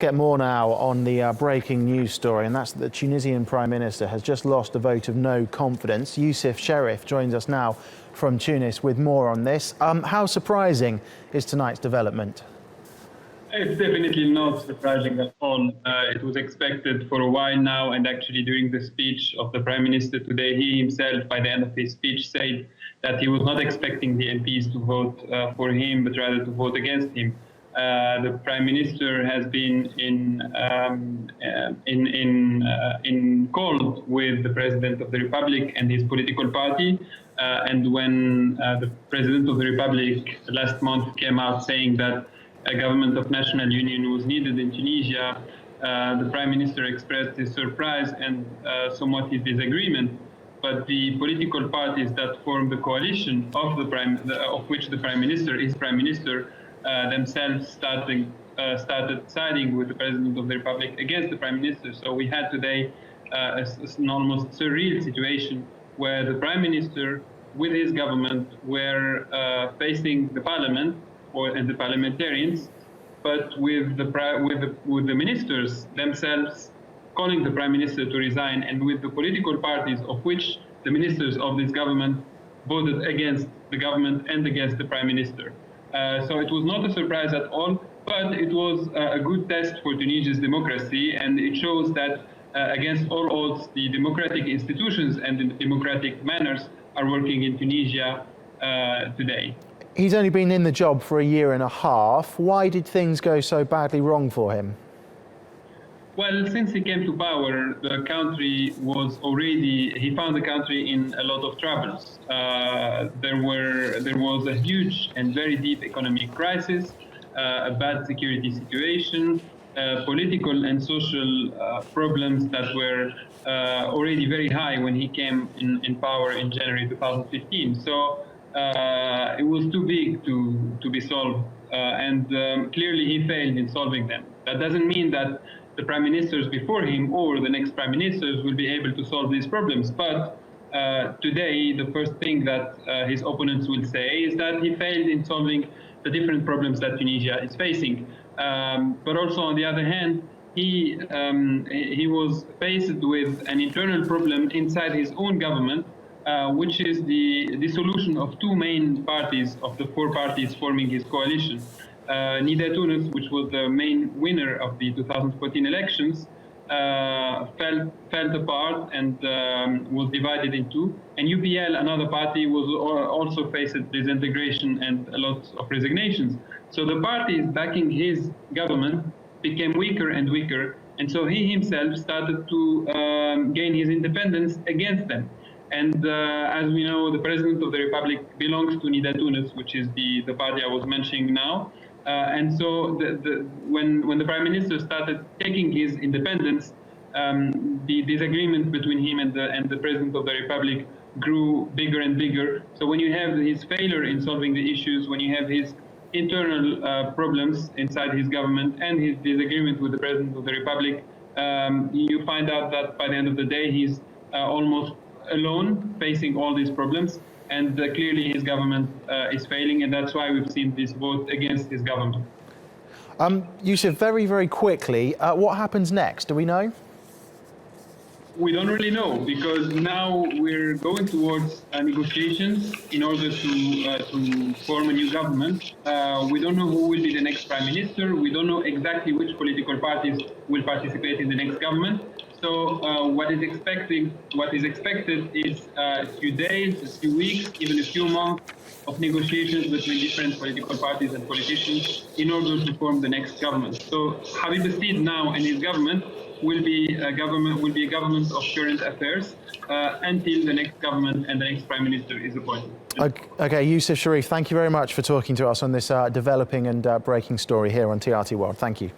get more now on the breaking news story, and that's that the Tunisian Prime Minister has just lost a vote of no confidence. Youssef Cherif joins us now from Tunis with more on this. How surprising is tonight's development? It's definitely not surprising at all. It was expected for a while now, and actually during the speech of the Prime Minister today, he himself, by the end of his speech, said that he was not expecting the MPs to vote for him, but rather to vote against him. The Prime Minister has been in cold with the President of the Republic and his political party. And when the President of the Republic last month came out saying that a government of national union was needed in Tunisia, the Prime Minister expressed his surprise and somewhat his disagreement. But the political parties that form the coalition of which the Prime Minister is Prime Minister themselves started siding with the President of the Republic against the Prime Minister. So we had today an almost surreal situation where the Prime Minister with his government were facing the Parliament and the parliamentarians, but with the ministers themselves calling the Prime Minister to resign, and with the political parties of which the ministers of this government voted against the government and against the Prime Minister. So it was not a surprise at all, but it was a good test for Tunisia's democracy, and it shows that against all odds, the democratic institutions and the democratic manners are working in Tunisia today. He's only been in the job for a year and a half. Why did things go so badly wrong for him? Well, since he came to power, the country he found the country in a lot of troubles. There was a huge and very deep economic crisis, a bad security situation, political and social problems that were already very high when he came in power in January 2015. So it was too big to be solved, and clearly he failed in solving them. That doesn't mean that the prime ministers before him or the next prime ministers will be able to solve these problems. But today, the first thing that his opponents will say is that he failed in solving the different problems that Tunisia is facing. But also, on the other hand, he was faced with an internal problem inside his own government, which is the dissolution of two main parties of the four parties forming his coalition. Nida Tunis, which was the main winner of the 2014 elections, fell apart and was divided in two. And UPL, another party, was also faced disintegration and a lot of resignations. So the parties backing his government became weaker and weaker, and so he himself started to gain his independence against them. And as we know, the President of the Republic belongs to Nida Tunis, which is the party I was mentioning now. And so when the Prime Minister started taking his independence, the disagreement between him and the President of the Republic grew bigger and bigger. So when you have his failure in solving the issues, when you have his internal problems inside his government and his disagreement with the President of the Republic, you find out that by the end of the day, he's almost alone facing all these problems. And clearly his government is failing, and that's why we've seen this vote against his government. Youssef, very, very quickly, what happens next? Do we know? We don't really know, because now we're going towards negotiations in order to form a new government. We don't know who will be the next prime minister. We don't know exactly which political parties will participate in the next government. So what is expected is a few days, a few weeks, even a few months of negotiations between different political parties and politicians in order to form the next government. So Habib Essid now and his government will be a government of current affairs until the next government and the next prime minister is appointed. Okay, Youssef Cherif, thank you very much for talking to us on this developing and breaking story here on TRT World. Thank you.